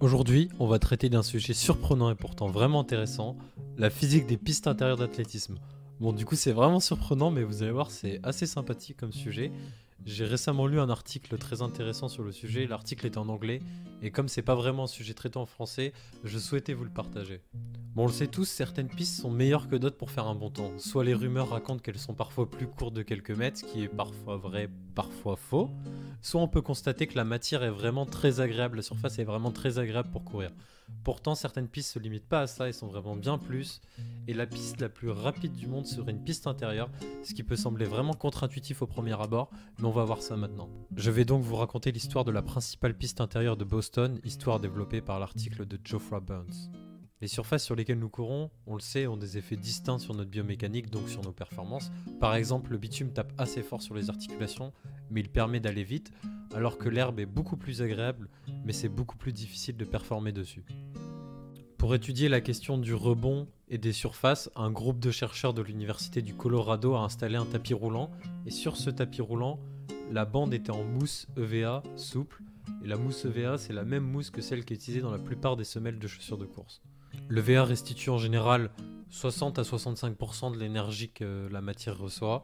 Aujourd'hui, on va traiter d'un sujet surprenant et pourtant vraiment intéressant, la physique des pistes intérieures d'athlétisme. Bon, du coup, c'est vraiment surprenant, mais vous allez voir, c'est assez sympathique comme sujet. J'ai récemment lu un article très intéressant sur le sujet, l'article était en anglais, et comme c'est pas vraiment un sujet traité en français, je souhaitais vous le partager. Bon, on le sait tous, certaines pistes sont meilleures que d'autres pour faire un bon temps. Soit les rumeurs racontent qu'elles sont parfois plus courtes de quelques mètres, ce qui est parfois vrai, parfois faux. Soit on peut constater que la matière est vraiment très agréable, la surface est vraiment très agréable pour courir. Pourtant, certaines pistes se limitent pas à ça et sont vraiment bien plus. Et la piste la plus rapide du monde serait une piste intérieure, ce qui peut sembler vraiment contre-intuitif au premier abord, mais on va voir ça maintenant. Je vais donc vous raconter l'histoire de la principale piste intérieure de Boston, histoire développée par l'article de Geoffrey Burns. Les surfaces sur lesquelles nous courons, on le sait, ont des effets distincts sur notre biomécanique, donc sur nos performances. Par exemple, le bitume tape assez fort sur les articulations, mais il permet d'aller vite, alors que l'herbe est beaucoup plus agréable, mais c'est beaucoup plus difficile de performer dessus. Pour étudier la question du rebond et des surfaces, un groupe de chercheurs de l'université du Colorado a installé un tapis roulant, et sur ce tapis roulant, la bande était en mousse EVA souple, et la mousse EVA c'est la même mousse que celle qui est utilisée dans la plupart des semelles de chaussures de course. Le VA restitue en général 60 à 65% de l'énergie que la matière reçoit,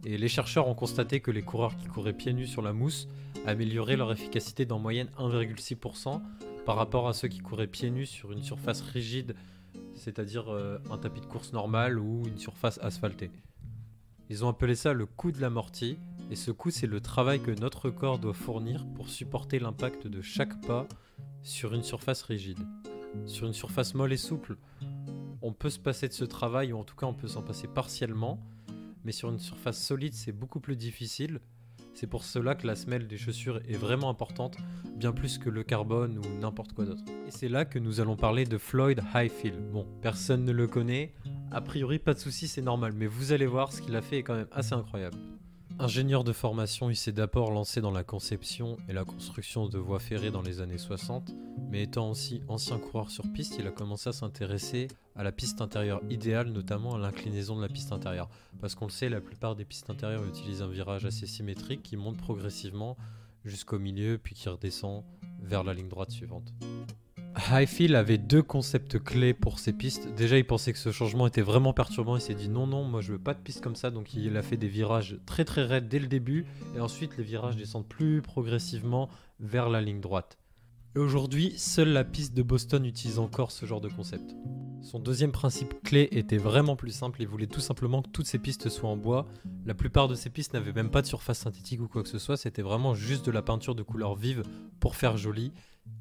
et les chercheurs ont constaté que les coureurs qui couraient pieds nus sur la mousse amélioraient leur efficacité d'en moyenne 1,6% par rapport à ceux qui couraient pieds nus sur une surface rigide, c'est-à-dire un tapis de course normal ou une surface asphaltée. Ils ont appelé ça le coût de l'amorti, et ce coût c'est le travail que notre corps doit fournir pour supporter l'impact de chaque pas sur une surface rigide. Sur une surface molle et souple, on peut se passer de ce travail, ou en tout cas on peut s'en passer partiellement, mais sur une surface solide c'est beaucoup plus difficile. C'est pour cela que la semelle des chaussures est vraiment importante, bien plus que le carbone ou n'importe quoi d'autre. Et c'est là que nous allons parler de Floyd Highfield. Bon, personne ne le connaît, a priori pas de soucis, c'est normal, mais vous allez voir, ce qu'il a fait est quand même assez incroyable. Ingénieur de formation, il s'est d'abord lancé dans la conception et la construction de voies ferrées dans les années 60, mais étant aussi ancien coureur sur piste, il a commencé à s'intéresser à la piste intérieure idéale, notamment à l'inclinaison de la piste intérieure. Parce qu'on le sait, la plupart des pistes intérieures utilisent un virage assez symétrique qui monte progressivement jusqu'au milieu, puis qui redescend vers la ligne droite suivante. Highfield avait deux concepts clés pour ses pistes. Déjà, il pensait que ce changement était vraiment perturbant. Il s'est dit non, moi je veux pas de piste comme ça. Donc il a fait des virages très très raides dès le début. Et ensuite, les virages descendent plus progressivement vers la ligne droite. Et aujourd'hui, seule la piste de Boston utilise encore ce genre de concept. Son deuxième principe clé était vraiment plus simple. Il voulait tout simplement que toutes ses pistes soient en bois. La plupart de ces pistes n'avaient même pas de surface synthétique ou quoi que ce soit. C'était vraiment juste de la peinture de couleur vive pour faire joli.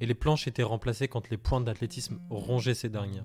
Et les planches étaient remplacées quand les pointes d'athlétisme rongeaient ces dernières.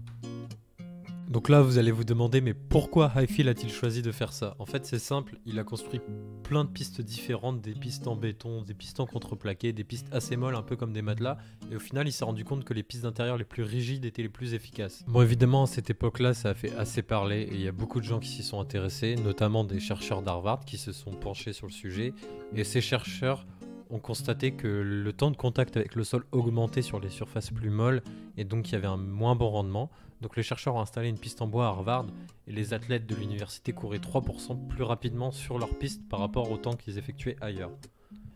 Donc là, vous allez vous demander, mais pourquoi Highfield a-t-il choisi de faire ça? En fait, c'est simple, il a construit plein de pistes différentes, des pistes en béton, des pistes en contreplaqué, des pistes assez molles, un peu comme des matelas, et au final, il s'est rendu compte que les pistes d'intérieur les plus rigides étaient les plus efficaces. Bon, évidemment, à cette époque-là, ça a fait assez parler, et il y a beaucoup de gens qui s'y sont intéressés, notamment des chercheurs d'Harvard qui se sont penchés sur le sujet, et ces chercheurs ont constaté que le temps de contact avec le sol augmentait sur les surfaces plus molles et donc il y avait un moins bon rendement. Donc les chercheurs ont installé une piste en bois à Harvard et les athlètes de l'université couraient 3% plus rapidement sur leur piste par rapport au temps qu'ils effectuaient ailleurs.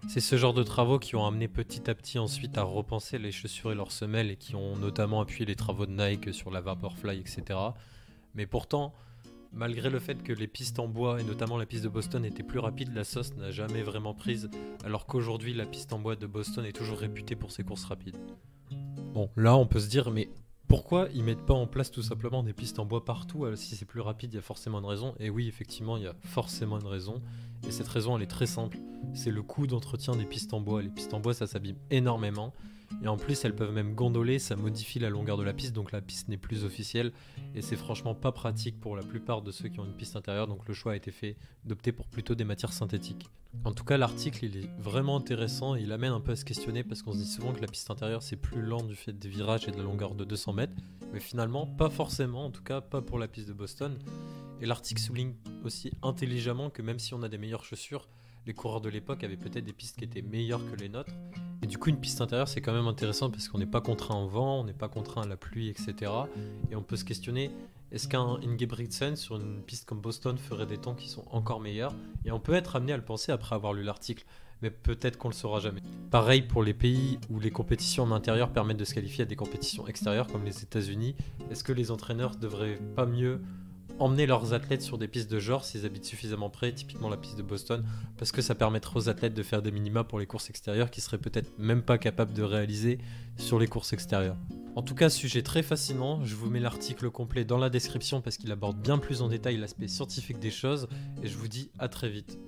C'est ce genre de travaux qui ont amené petit à petit ensuite à repenser les chaussures et leurs semelles et qui ont notamment appuyé les travaux de Nike sur la Vaporfly, etc. Mais pourtant, malgré le fait que les pistes en bois, et notamment la piste de Boston, étaient plus rapides, la sauce n'a jamais vraiment prise, alors qu'aujourd'hui la piste en bois de Boston est toujours réputée pour ses courses rapides. Bon, là on peut se dire, mais pourquoi ils mettent pas en place tout simplement des pistes en bois partout? Si c'est plus rapide, il y a forcément une raison. Et oui, effectivement, il y a forcément une raison. Et cette raison, elle est très simple. C'est le coût d'entretien des pistes en bois. Les pistes en bois, ça s'abîme énormément. Et en plus, elles peuvent même gondoler, ça modifie la longueur de la piste, donc la piste n'est plus officielle. Et c'est franchement pas pratique pour la plupart de ceux qui ont une piste intérieure, donc le choix a été fait d'opter pour plutôt des matières synthétiques. En tout cas, l'article, il est vraiment intéressant, il amène un peu à se questionner, parce qu'on se dit souvent que la piste intérieure, c'est plus lent du fait des virages et de la longueur de 200 mètres. Mais finalement, pas forcément, en tout cas pas pour la piste de Boston. Et l'article souligne aussi intelligemment que même si on a des meilleures chaussures, les coureurs de l'époque avaient peut-être des pistes qui étaient meilleures que les nôtres. Et du coup, une piste intérieure, c'est quand même intéressant parce qu'on n'est pas contraint au vent, on n'est pas contraint à la pluie, etc. Et on peut se questionner, est-ce qu'un Ingebrigtsen sur une piste comme Boston ferait des temps qui sont encore meilleurs? Et on peut être amené à le penser après avoir lu l'article. mais peut-être qu'on le saura jamais. Pareil pour les pays où les compétitions en intérieur permettent de se qualifier à des compétitions extérieures comme les États-Unis. Est-ce que les entraîneurs devraient pas mieux emmener leurs athlètes sur des pistes de genre s'ils habitent suffisamment près, typiquement la piste de Boston, parce que ça permettrait aux athlètes de faire des minima pour les courses extérieures qu'ils seraient peut-être même pas capables de réaliser sur les courses extérieures. En tout cas, sujet très fascinant, je vous mets l'article complet dans la description parce qu'il aborde bien plus en détail l'aspect scientifique des choses, et je vous dis à très vite.